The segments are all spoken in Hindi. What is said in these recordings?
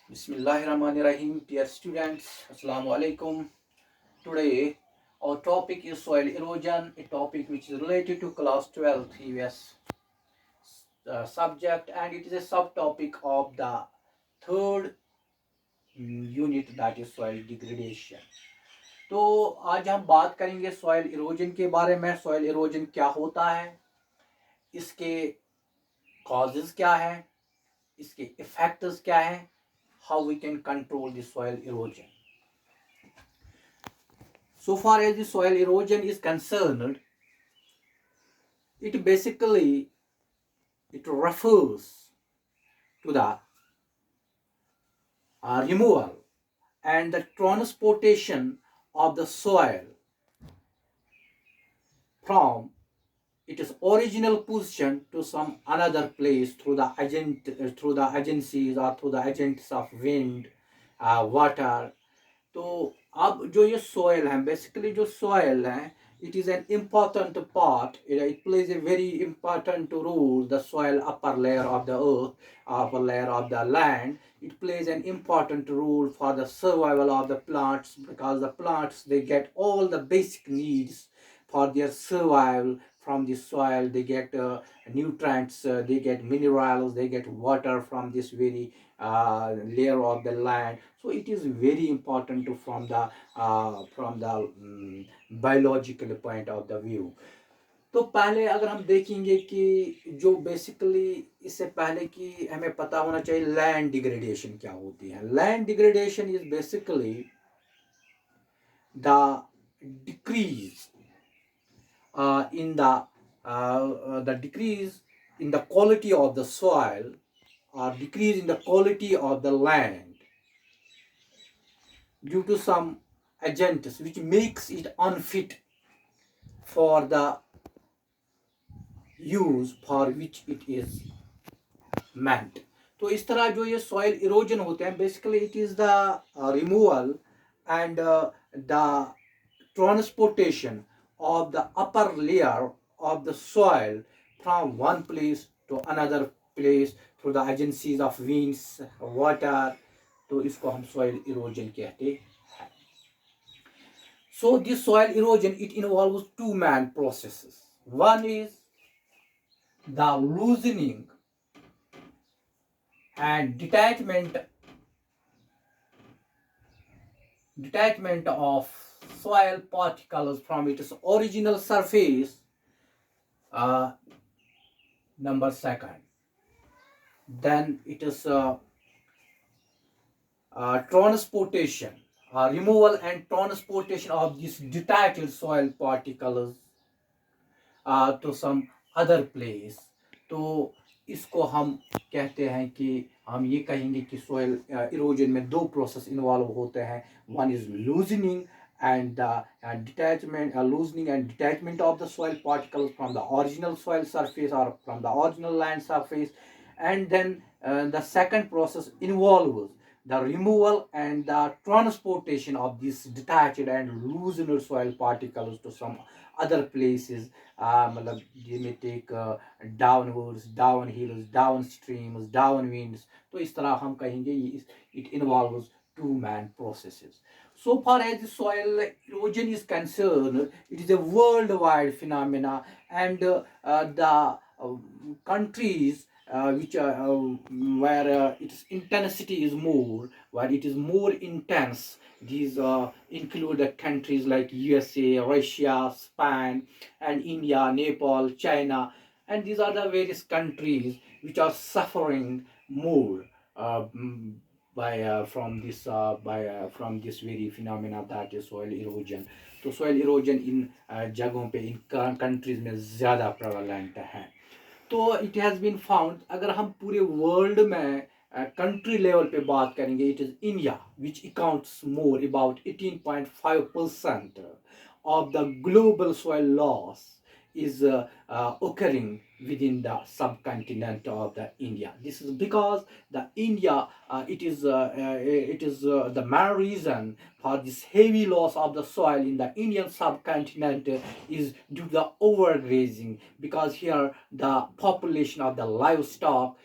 Bismillahirrahmanirrahim. Dear students, Assalamu alaikum. Today, our topic is soil erosion, a topic which is related to class 12 previous subject, and it is a subtopic of the third unit, that is soil degradation. तो आज हम बात करेंगे सॉइल इरोजन के बारे में। सॉइल इरोजन क्या होता है, इसके कॉजेज क्या है, इसके इफेक्ट्स क्या है, how we can control the soil erosion. So far as the soil erosion is concerned, it basically it refers to the removal and the transportation of the soil from its original position to some another place through the agencies or through the agents of wind, water. तो अब जो ये सॉयल है, बेसिकली जो सॉयल है, it is an important part. It plays a very important role. The soil, upper layer of the earth, upper layer of the land, it plays an important role for the survival of the plants, because the plants, they get all the basic needs for their survival from the soil. They get nutrients, they get minerals, they get water from this very layer of the land. So it is very important to from the biological point of the view. तो पहले अगर हम देखेंगे कि जो बेसिकली इससे पहले कि हमें पता होना चाहिए लैंड डिग्रेडेशन क्या होती है. Land degradation is basically the decrease in the decrease in the quality of the soil, or decrease in the quality of the land due to some agents which makes it unfit for the use for which it is meant. तो इस तरह जो ये सॉइल इरोजन होते हैं, basically it is the removal and the transportation of the upper layer of the soil from one place to another place through the agencies of winds, water. तो इसको हम soil erosion कहते हैं. So this soil erosion, it involves two main processes. One is the loosening and detachment of soil particles from its original surface. Number second, then it is transportation, removal and transportation of these detached soil particles to some other place. तो इसको हम कहते हैं कि हम ये कहेंगे कि सोयल इरोजन में दो प्रोसेस इन्वॉल्व होते हैं. One is loosening and the loosening and detachment of the soil particles from the original soil surface or from the original land surface, and then the second process involves the removal and the transportation of these detached and loosened soil particles to some other places. मतलब ये may take downwards, downhills, downstreams, downwinds. तो इस तरह हम कहेंगे it involves two man processes. So far as the soil erosion is concerned, it is a worldwide phenomena, and the countries which are where its intensity is more, where it is more intense. These include countries like USA, Russia, Spain, and India, Nepal, China, and these are the various countries which are suffering more by from this very phenomena, that is soil erosion. तो soil erosion इन जगहों पे, इन countries में ज़्यादा prevalent है. तो इट हैज़ बीन फाउंड, अगर हम पूरे वर्ल्ड में कंट्री लेवल पे बात करेंगे, it is India which accounts more about 18.5% of the global soil loss is occurring within the subcontinent of the India. This is because the India, it is the main reason for this heavy loss of the soil in the Indian subcontinent is due to the overgrazing, because here the population of the livestock,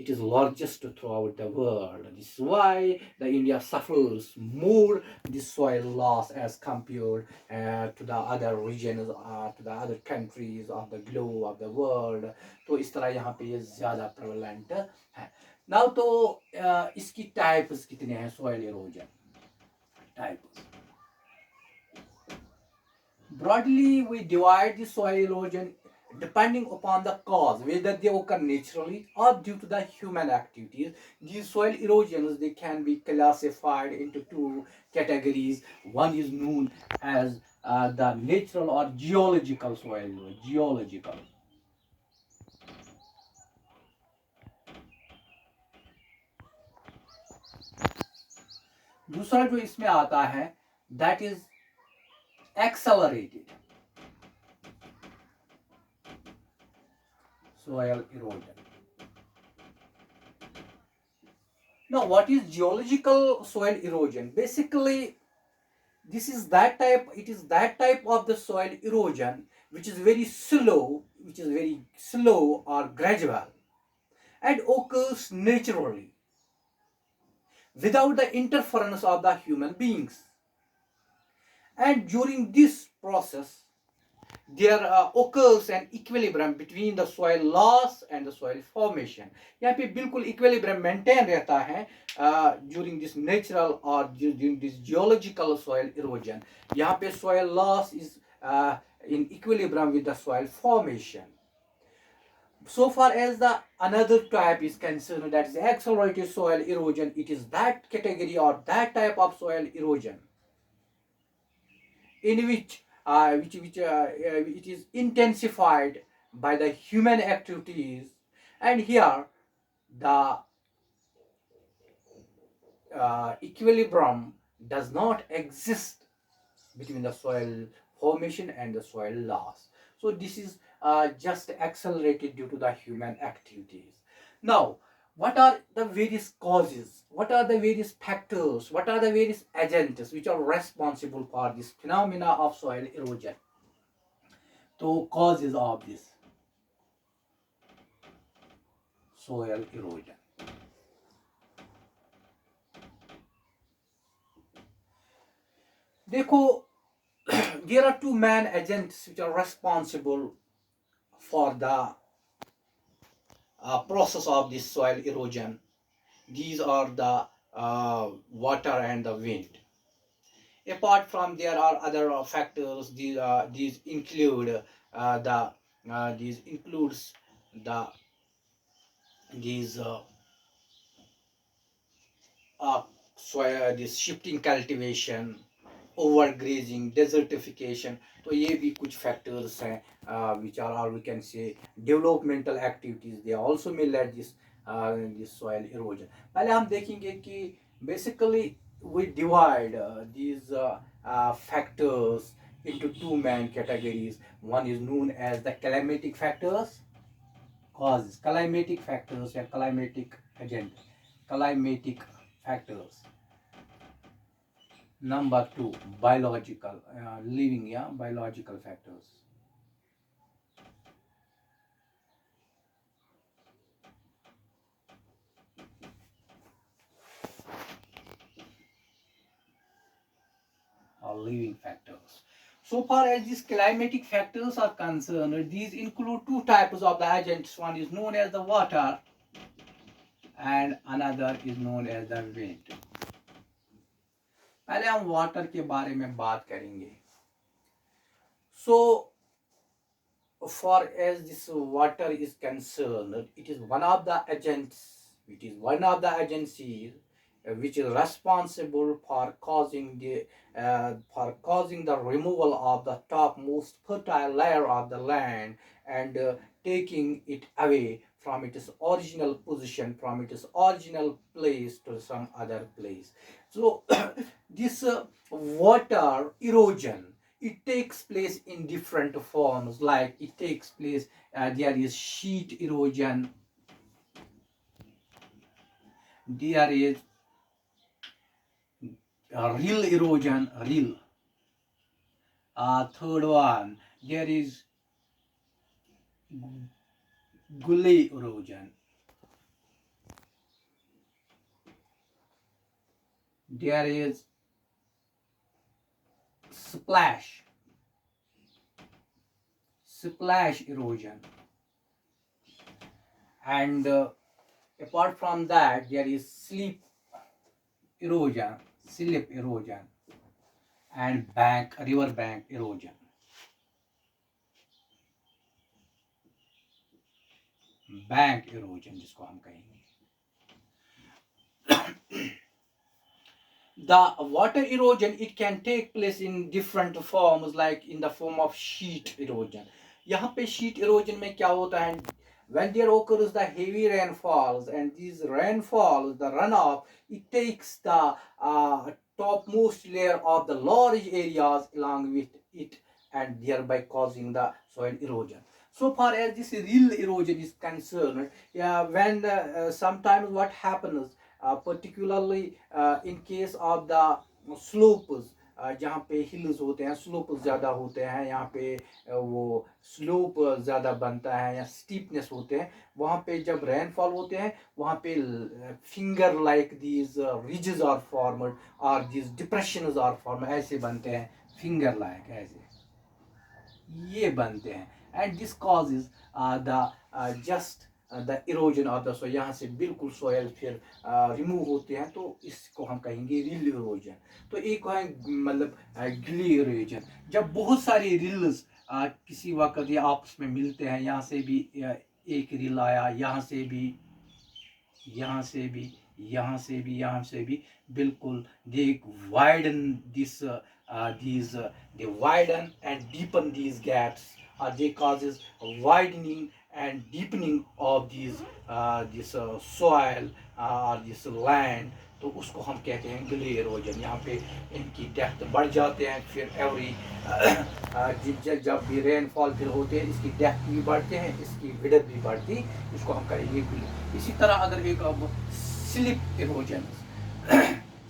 it is largest throughout the world. This is why the India suffers more this soil loss as compared to the other regions, to the other countries of the globe of the world. तो इस तरह यहाँ पे ये ज़्यादा prevalent है. Now तो इसकी types कितने हैं soil erosion types. Broadly, we divide the soil erosion depending upon the cause, whether they occur naturally or due to the human activities. These soil erosions, they can be classified into two categories. One is known as the natural or geological soil erosion. Geological. दूसरा जो इसमें आता है, that is accelerated soil erosion. Now, what is geological soil erosion? Basically, this is that type. It is that type of the soil erosion which is very slow, or gradual, and occurs naturally without the interference of the human beings. And during this process, there occurs an equilibrium between the soil loss and the soil formation. यहाँ पे बिल्कुल equilibrium maintain रहता है during this natural or during this geological soil erosion. यहाँ पे soil loss is in equilibrium with the soil formation. So far as the another type is concerned, that is accelerated soil erosion, it is that category or that type of soil erosion in which it is intensified by the human activities, and here the equilibrium does not exist between the soil formation and the soil loss. So this is just accelerated due to the human activities. Now, what are the various causes? What are the various factors? What are the various agents which are responsible for this phenomena of soil erosion? So, causes of this soil erosion. देखो, there are two main agents which are responsible for the process of this soil erosion. These are the water and the wind. Apart from there are other factors. These include these includes the these soil, this shifting cultivation, overgrazing, desertification. तो ये भी कुछ factors हैं which are, or we can say, developmental activities. They also may lead this soil erosion. पहले हम देखेंगे कि basically we divide these factors into two main categories. One is known as the climatic factors, causes, climatic factors or climatic agent, climatic factors. Number two, biological, living, biological factors. Or living factors. So far as these climatic factors are concerned, these include two types of the agents. One is known as the water and another is known as the wind. पहले हम वाटर के बारे में बात करेंगे. So far as this water is concerned, it is one of the agents, it is one of the agencies which is responsible for causing the removal of the topmost fertile layer of the land and taking it away from its original position, from its original place to some other place. So this water erosion, it takes place in different forms. Like it takes place, there is sheet erosion, there is rill erosion, rill. Third one, there is gully erosion. there is splash erosion, and apart from that there is erosion slip erosion, and river bank erosion. Bank erosion जिसको हम कहेंगे. The water erosion, it can take place in different forms, like in the form of sheet erosion. यहाँ पे sheet erosion में क्या होता है? When there occurs the heavy rainfalls, and these rainfalls, the runoff, it takes the topmost layer of the large areas along with it, and thereby causing the soil erosion. So far as this real erosion is concerned, when sometimes what happens, particularly in case of the slopes, जहाँ पे हिल्स होते हैं, स्लोप ज़्यादा होते हैं, यहाँ पे वो स्लोप ज़्यादा बनता है या स्टीपनेस होते हैं, वहाँ पे जब रेनफॉल होते हैं, वहाँ पे finger like these ridges are formed, और दीज डिप्रेशंस आर फॉर्मड, ऐसे बनते हैं, फिंगर लाइक ऐसे ये बनते हैं. And this causes the just the erosion of the soil. यहाँ से बिल्कुल सॉइल फिर रिमूव होते हैं, तो इसको हम कहेंगे रिल इरोजन. तो एक है मतलब गिली इरोजन, जब बहुत सारे रिल्स किसी वक्त ये आपस में मिलते हैं, यहाँ से भी एक रिल आया, यहाँ से भी, यहाँ से भी, यहाँ से भी, यहाँ से भी, बिल्कुल they widen this they widen and deepen these gaps, they causes widening and deepening of this soil or this land. तो उसको हम कहते हैं गिली इरोजन. यहाँ पे इनकी डेप्थ बढ़ जाते हैं, फिर जब भी रेनफॉल फिर होते हैं, इसकी डेप्थ भी बढ़ते हैं, इसकी विड्थ भी बढ़ती, इसको हम करेंगे गिली. इसी तरह अगर एक अब स्लिप इरोजन,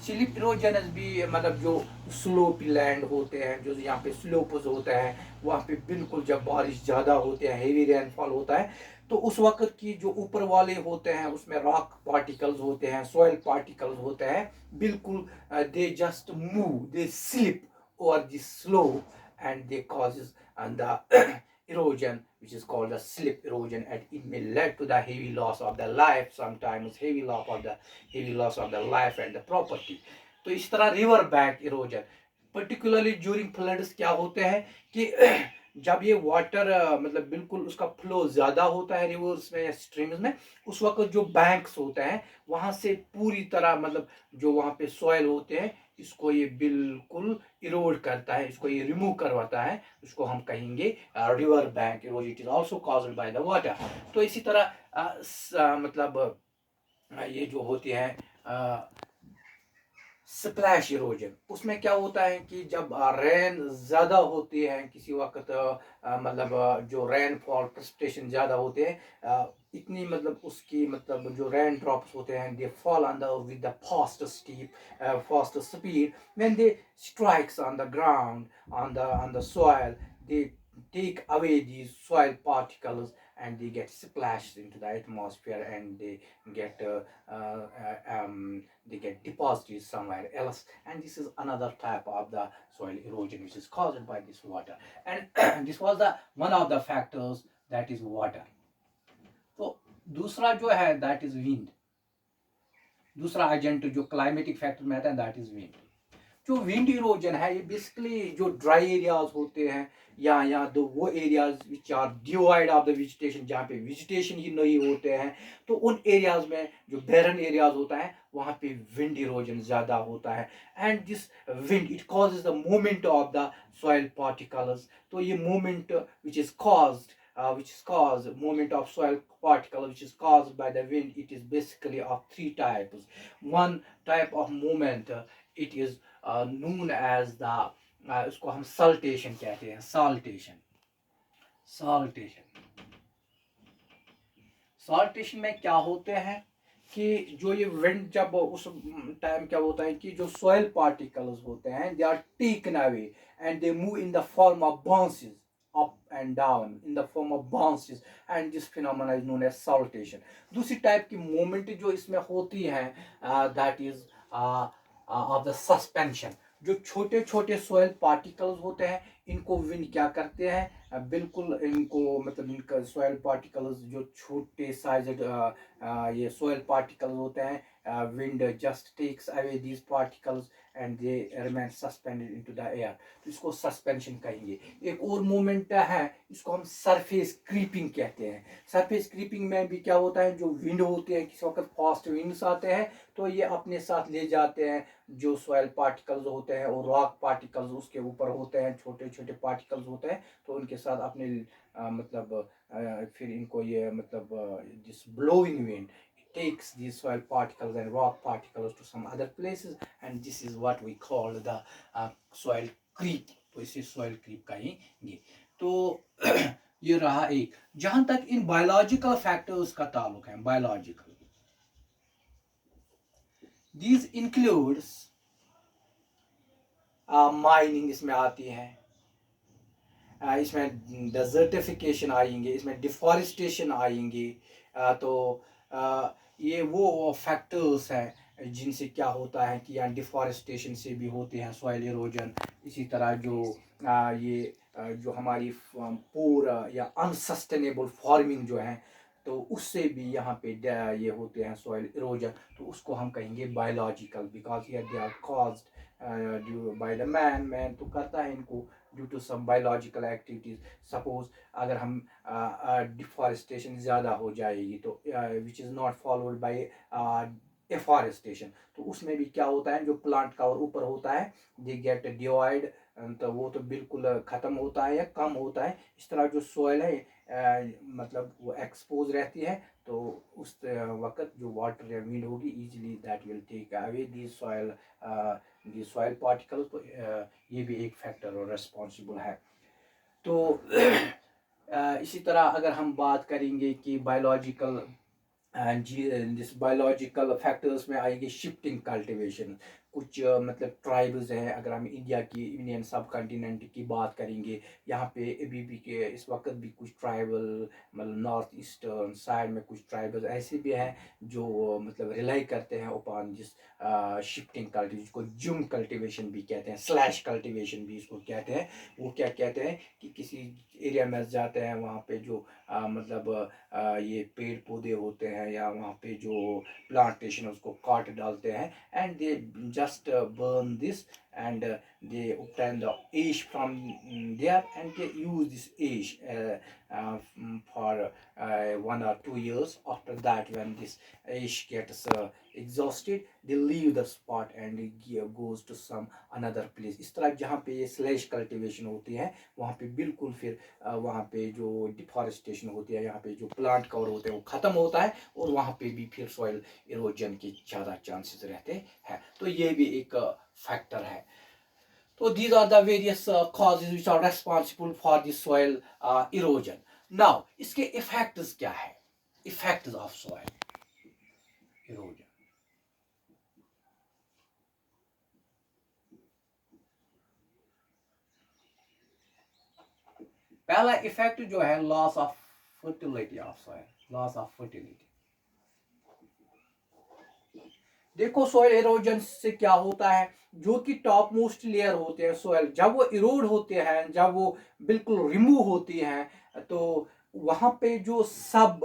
स्लिप इरोजन भी मतलब जो स्लोपी लैंड होते हैं, जो यहाँ पे स्लोप्स होता है, वहाँ पे बिल्कुल जब बारिश ज़्यादा होते हैं, हेवी रेनफॉल होता है, तो उस वक्त की जो ऊपर वाले होते हैं उसमें रॉक पार्टिकल्स होते हैं, सॉइल पार्टिकल्स होते हैं, बिल्कुल they just move, they slip over the slope, and they causes the erosion, which is called the slip erosion, and it may lead to the heavy loss of the life, sometimes heavy loss of the life and the property. तो इस तरह river bank erosion, particularly during floods क्या होते हैं कि जब ये वाटर मतलब बिल्कुल उसका फ्लो ज़्यादा होता है रिवर्स में या स्ट्रीम्स में, उस वक्त जो बैंक्स होते हैं वहाँ से पूरी तरह मतलब जो वहाँ पे सॉइल होते हैं, इसको ये बिल्कुल इरोड करता है, इसको ये रिमूव करवाता है, उसको हम कहेंगे river bank erosion. It is also caused by the water. तो इसी तरह मतलब ये जो होते हैं स्प्लैश इरोजन, उसमें क्या होता है कि जब रेन ज़्यादा होती है किसी वक्त, मतलब जो रेनफॉल प्रेसिपिटेशन ज़्यादा होते हैं, इतनी मतलब उसकी मतलब जो रेन ड्रॉप्स होते हैं, they fall on the with the fast speed, when they strikes on the ground, on the soil, they take away these soil particles, and they get splashed into the atmosphere, and they get deposited somewhere else, and this is another type of the soil erosion which is caused by this water. And this was the one of the factors, that is water. तो दूसरा जो है that is wind. दूसरा एजेंट जो क्लाइमेटिक फैक्टर में आता है, that is wind. जो विंड इरोजन है, ये बेसिकली जो ड्राई एरियाज होते हैं, या तो वो areas which are divide of the vegetation, जहाँ पे वेजिटेशन ही नहीं होते हैं, तो उन एरियाज में जो बैरन एरियाज होता है, वहाँ पे विंड इरोजन ज़्यादा होता है. And this wind, it causes the movement of the soil particles. तो ये movement which is caused movement of soil particle which is caused by the wind, it is basically of three types. One type of movement, it is known as the उसको हम saltation कहते हैं. saltation में क्या होते हैं कि जो ये विंड, जब उस टाइम क्या होता है कि जो सॉइल पार्टिकल्स होते हैं, they are taken away and they move in the form of bounces up and down in the form of bounces, and this phenomena is known as saltation. दूसरी टाइप की मूवमेंट जो इसमें होती है, that is of the suspension. जो छोटे छोटे सॉइल पार्टिकल्स होते हैं, इनको विंड क्या करते हैं, बिल्कुल इनको मतलब इनका सॉइल पार्टिकल्स जो छोटे साइज्ड ये सॉइल पार्टिकल्स होते हैं, wind just takes away these particles and they remain suspended into the air. तो इसको सस्पेंशन कहेंगे। एक और मूवमेंट है, इसको हम सरफेस क्रीपिंग कहते हैं। सरफेस क्रीपिंग में भी क्या होता है, जो विंड होते हैं, किसी वक्त फास्ट विंड्स आते हैं तो ये अपने साथ ले जाते हैं जो सॉइल पार्टिकल्स होते हैं और रॉक पार्टिकल्स उसके ऊपर होते हैं, छोटे छोटे पार्टिकल्स होते हैं, तो उनके साथ अपने मतलब फिर इनको ये मतलब this blowing wind takes these soil particles and rock particles to some other places, and this is what we call the soil creep। तो इसे soil creep कहेंगे। तो ये रहा एक। जहां तक इन बायोलॉजिकल फैक्टर्स का ताल्लुक है, बायोलॉजिकल, these includes माइनिंग इसमें आती है, इसमें डेजर्टिफिकेशन आएंगे, इसमें डिफॉरेस्टेशन आएंगे। तो ये वो फैक्टर्स हैं जिनसे क्या होता है कि यहाँ डिफॉरेस्टेशन से भी होते हैं सॉइल इरोजन। इसी तरह जो ये जो हमारी पूर या अनसस्टेनेबल फार्मिंग जो है, तो उससे भी यहाँ पे ये होते हैं सॉइल इरोजन। तो उसको हम कहेंगे biological, because here they are caused due by the man. Man तो करता है इनको due to some biological activities. Suppose अगर हम डिफॉरेस्टेशन ज़्यादा हो जाएगी तो which is not followed by afforestation, तो उसमें भी क्या होता है, जो प्लांट का और ऊपर होता है दे गेट डिवाइड, तो वो तो बिल्कुल ख़त्म होता है या कम होता है। इस तरह जो सॉइल है मतलब वो एक्सपोज रहती है, तो उस वक्त जो वाटर या विंड होगी easily that will take away the soil particle. तो ये भी एक फैक्टर और रेस्पॉन्सिबल है। तो इसी तरह अगर हम बात करेंगे कि बायोलॉजिकल जिस बायोलॉजिकल फैक्टर्स में आएंगे शिफ्टिंग कल्टीवेशन। कुछ मतलब ट्राइब्स हैं, अगर हम इंडिया की इंडियन सब कॉन्टिनेंट की बात करेंगे, यहाँ पे अभी भी के इस वक्त भी कुछ ट्राइबल मतलब नॉर्थ ईस्टर्न साइड में कुछ ट्राइबल्स ऐसे भी हैं जो मतलब रिलाई करते हैं upon जिस शिफ्टिंग कल्टीवेशन, जिसको जुम कल्टीवेशन भी कहते हैं, स्लैश कल्टीवेशन भी इसको कहते हैं। वो क्या कहते हैं कि किसी एरिया में जाते हैं, वहाँ पे जो मतलब ये पेड़ पौधे होते हैं या वहाँ पे जो प्लांटेशन है उसको काट डालते हैं, and they just burn this and they obtain the ash from there, and they use this ash for 1 or 2 years. After that, when this ash gets exhausted, they leave the spot and it goes to some another place। इस तरह जहाँ पे ये स्लैश कल्टीवेशन होती है वहाँ पे बिल्कुल फिर वहाँ पे जो डिफॉरेस्टेशन होती है, यहाँ पे जो प्लांट कवर होते हैं वो ख़त्म होता है, और वहाँ पे भी फिर सॉइल इरोजन के ज़्यादा चांसेस रहते हैं। तो ये भी एक फैक्टर है। तो these are the various causes which are responsible for the soil erosion। now इसके effects क्या है, effects of soil erosion। पहला इफेक्ट जो है loss of fertility of soil, loss of fertility. देखो सॉइल इरोजन से क्या होता है, जो कि टॉप मोस्ट लेयर होते हैं सॉइल, जब वो इरोड होते हैं, जब वो बिल्कुल रिमूव होती हैं, तो वहां पे जो सब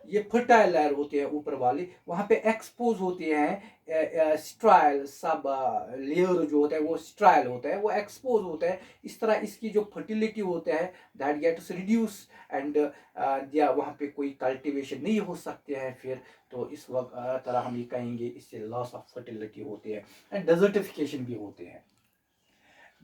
ये फर्टाइल लेयर होते हैं ऊपर वाली, वहां पे एक्सपोज होते हैं स्ट्राइल, सब लेयर जो होता है वो स्ट्राइल होता है, वो एक्सपोज होता है। इस तरह इसकी जो फर्टिलिटी होता है दैट गेट्स रिड्यूस, एंड या वहाँ पे कोई कल्टीवेशन नहीं हो सकते हैं फिर। तो इस वक्त तरह हम ये कहेंगे इससे लॉस ऑफ फर्टिलिटी होती है, एंड डेजर्टिफिकेशन भी होते हैं।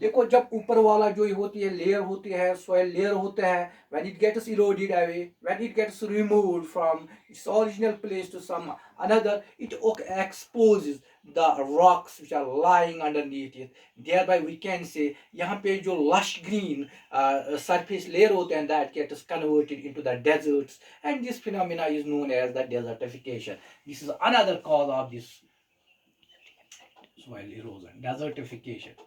देखो जब ऊपर वाला जो होती है लेयर होती है, सॉइल लेयर होता है, when it gets eroded away, when it gets removed from its original place to some another, it exposes the rocks which are lying underneath it। thereby we can say यहाँ पे जो lush green surface layer होते हैं that gets converted into the deserts, and this phenomena is known as the desertification। this is another cause of this soil erosion, desertification।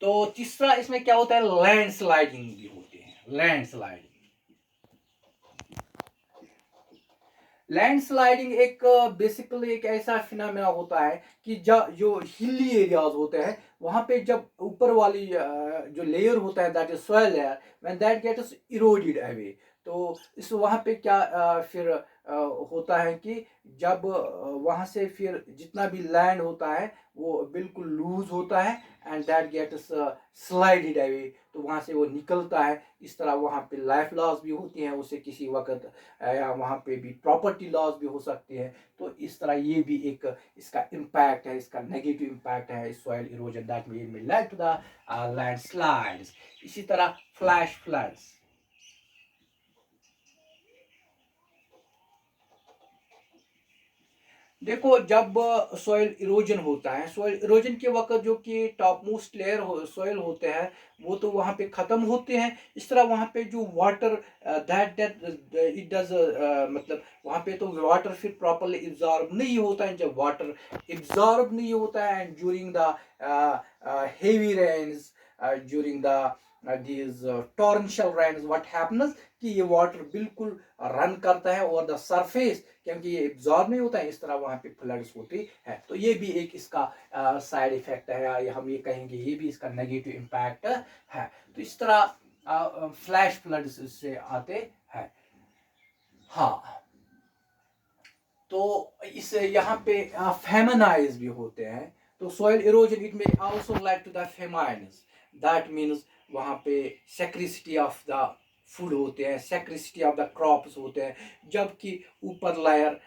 तो तीसरा इसमें क्या होता है, लैंडस्लाइडिंग भी होते हैं, लैंडस्लाइडिंग। लैंडस्लाइडिंग एक बेसिकली एक ऐसा फिनोमेना होता है कि जो हिली एरियाज होते हैं वहां पे जब ऊपर वाली जो लेयर होता है that is soil layer when that gets eroded away, तो इस वहां पे क्या फिर होता है कि जब वहां से फिर जितना भी लैंड होता है वो बिल्कुल लूज होता है and that gets slided away, तो वहां से वो निकलता है। इस तरह वहां पे लाइफ लॉस भी होती हैं उससे किसी वक्त, या वहाँ पे भी प्रॉपर्टी लॉस भी हो सकती है। तो इस तरह ये भी एक इसका इम्पैक्ट है, इसका नेगेटिव इम्पैक्ट है soil erosion that may lead to the landslides. इसी तरह फ्लैश फ्लड्स। देखो जब सॉइल इरोजन होता है, सॉइल इरोजन के वक्त जो कि टॉप मोस्ट लेयर सॉइल होते हैं वो तो वहाँ पे ख़त्म होते हैं। इस तरह वहाँ पे जो water that that it does मतलब वहाँ पे तो वाटर फिर प्रॉपरली इब्जॉर्ब नहीं होता है। जब वाटर इब्जॉर्ब नहीं होता है and during the heavy rains, during the these torrential rains what happens कि ये वाटर बिल्कुल रन करता है और द सरफेस, क्योंकि ये एब्जॉर्ब नहीं होता है, इस तरह वहां पे फ्लड्स होती है। तो ये भी एक इसका साइड इफेक्ट है, या हम ये कहेंगे ये भी इसका नेगेटिव इम्पैक्ट है। तो इस तरह फ्लैश फ्लड्स इससे आते हैं। हाँ, तो इस यहाँ पे फेमनाइज भी होते हैं। तो सॉइल इरोजन इट में also like to the famines, that means वहाँ पे सेक्रिसिटी ऑफ द फूड होते हैं, सेक्रिसिटी ऑफ द क्रॉप्स होते हैं। जबकि ऊपर लेयर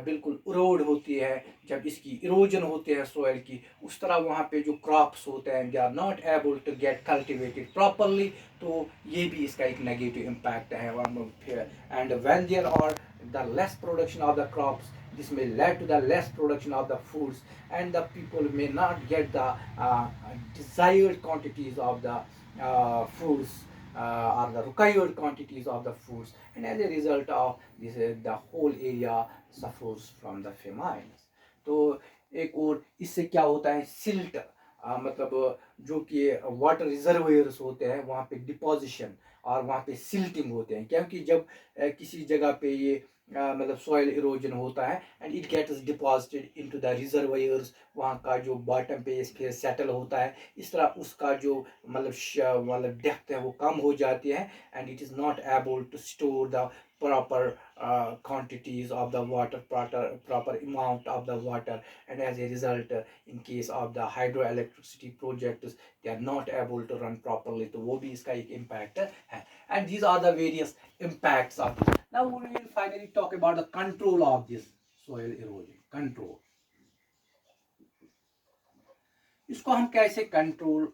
बिल्कुल इरोड होती है, जब इसकी इरोजन होते हैं सॉइल की, उस तरह वहाँ पे जो क्रॉप्स होते हैं they are not able to get cultivated properly. तो ये भी इसका एक नेगेटिव इम्पैक्ट है। And when there are the less production of the crops, this may lead to the less production of the foods, and the people may not get the desired quantities of the foods, or the required quantities of the foods, and as a result of this the whole area suffers from the famines। तो एक और इससे क्या होता है, सिल्ट मतलब जो कि वाटर रिजर्वेयर्स होते हैं वहाँ पे डिपोजिशन और वहाँ पे सिल्टिंग होते हैं, क्योंकि जब किसी जगह पे ये मतलब सॉइल इरोजन होता है and it gets deposited into the reservoirs, वहाँ का जो बॉटम पे फिर सेटल होता है, इस तरह उसका जो मतलब डेप्थ है वो कम हो जाती है and it is not able to store the proper quantities of the water, proper amount of the water, and as a result in case of the hydroelectricity projects they are not able to run properly, तो वो भी इसका एक impact है। And these are the various impacts of this। Now we will finally talk about the control of this soil erosion। control, इसको हम कैसे कंट्रोल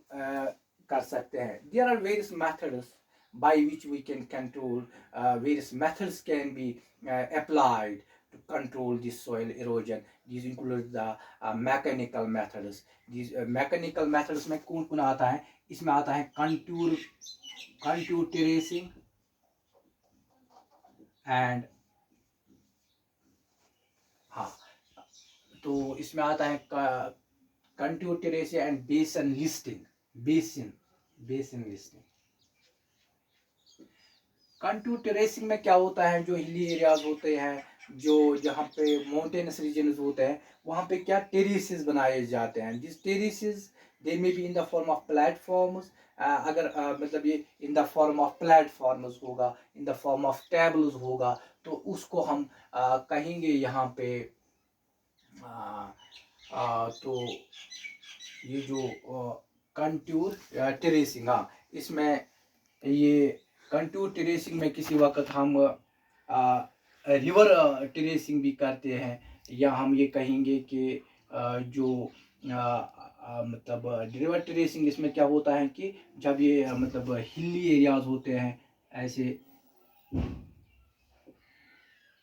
कर सकते हैं? There are various methods by which we can control, various methods can be applied to control this soil erosion। These include the mechanical methods। These mechanical methods में कौन कौन आता है? इसमें आता है contour terracing एंड, हाँ, तो इसमें आता है कंटूर टेरेसिंग एंड बेसन listing. Basin basin listing. Contour terracing में क्या होता है, जो हिली एरियाज होते हैं, जो जहाँ पे माउंटेनस रीजन्स होते हैं वहाँ पे क्या टेरेसेस बनाए जाते हैं। This terraces they may be in the form of platforms, अगर मतलब ये in the form of platforms होगा, in the form of tables होगा, तो उसको हम कहेंगे यहाँ पे तो ये जो कंटूर टेरेसिंग, हाँ, इसमें ये कंटूर टेरेसिंग में किसी वक्त हम रिवर टेरेसिंग भी करते हैं, या हम ये कहेंगे कि जो मतलब रिवर टेरेसिंग, इसमें क्या होता है कि जब ये मतलब हिली एरियाज होते हैं ऐसे,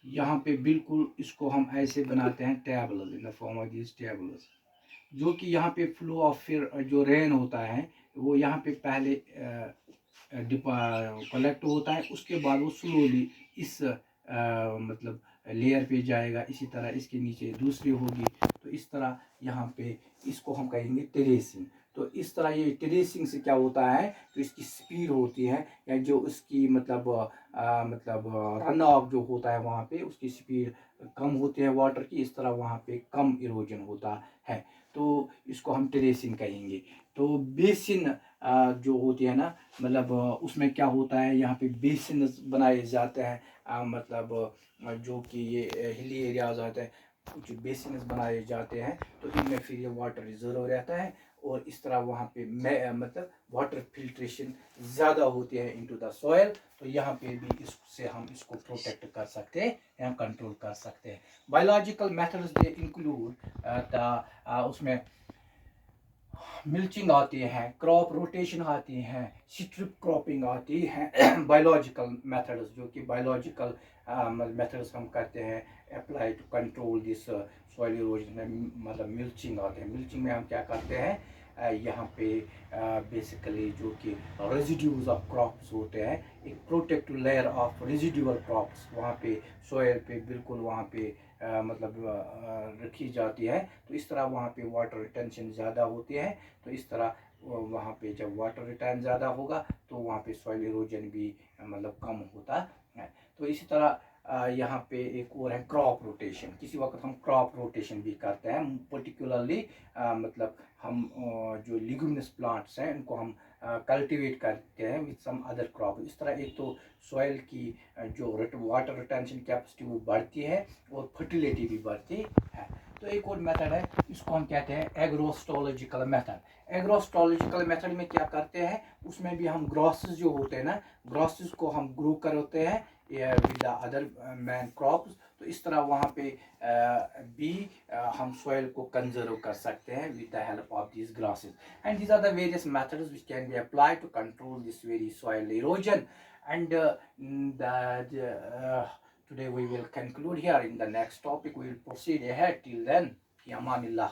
यहाँ पे बिल्कुल इसको हम ऐसे बनाते हैं tables, in the form of this tables, जो कि यहाँ पे फ्लो ऑफ फिर जो रेन होता है वो यहाँ पे पहले कलेक्ट होता है, उसके बाद वो स्लोली इस मतलब लेयर पे जाएगा, इसी तरह इसके नीचे दूसरी होगी, तो इस तरह यहाँ पे इसको हम कहेंगे टेरेसिंग। तो इस तरह ये टेरेसिंग से क्या होता है, तो इसकी स्पीड होती है या जो उसकी मतलब रन ऑफ जो होता है वहाँ पे उसकी स्पीड कम होती है वाटर की, इस तरह वहाँ पे कम इरोजन होता है। तो इसको हम टेरेसिंग कहेंगे। तो बेसिन जो होती है ना, मतलब उसमें क्या होता है, यहाँ पे बेसिन बनाए जाते हैं, जो कि ये हिली एरियाज आते हैं, कुछ बेसिन बनाए जाते हैं, तो इनमें फिर ये वाटर रिजर्व रहता है और इस तरह वहाँ पे मतलब वाटर फिल्ट्रेशन ज़्यादा होती है इनटू द सॉयल। तो यहाँ पे भी इससे हम इसको प्रोटेक्ट कर सकते हैं या कंट्रोल कर सकते हैं। बायोलॉजिकल मेथड्स दे इंक्लूड उसमें मिल्चिंग आती है, क्रॉप रोटेशन आती है, स्ट्रिप क्रॉपिंग आती है। बायोलॉजिकल मेथड्स, जो कि बायोलॉजिकल मेथड्स हम करते हैं apply to control this soil erosion में, मतलब मिल्चिंग आते हैं। मिल्चिंग में हम क्या करते हैं, यहाँ पे बेसिकली जो कि रेजिड्यूज ऑफ क्रॉप्स होते हैं, एक protective layer of residual crops वहाँ पे सॉइल पे बिल्कुल वहाँ पे रखी जाती है। तो इस तरह वहाँ पे वाटर रिटेंशन ज़्यादा होती है। तो इस तरह वहाँ पे जब वाटर रिटेंशन ज़्यादा होगा तो वहाँ पे सॉइल इरोजन भी मतलब कम होता है। तो इसी तरह यहाँ पे एक और है क्रॉप रोटेशन। किसी वक्त हम क्रॉप रोटेशन भी करते हैं, पर्टिकुलरली मतलब हम जो लिग्यूमिनस प्लांट्स हैं उनको हम कल्टीवेट करते हैं विद सम अदर क्रॉप। इस तरह एक तो सॉइल की जो वाटर रिटेंशन कैपेसिटी वो बढ़ती है और फर्टिलिटी भी बढ़ती है। तो एक और मेथड है, इसको हम कहते हैं एग्रोस्टोलॉजिकल मेथड। एग्रोस्टोलॉजिकल मेथड में क्या करते हैं, उसमें भी हम ग्रॉसेस जो होते हैं ना, ग्रॉसेस को हम ग्रो करते हैं with the other man crops. तो इस तरह वहाँ पे भी हम सॉइल को कंजर्व कर सकते हैं with the help of these grasses. And these are the various methods which can be applied to control this very soil erosion. And today we will conclude here. In the next topic we will proceed ahead. Till then, fi amanillah.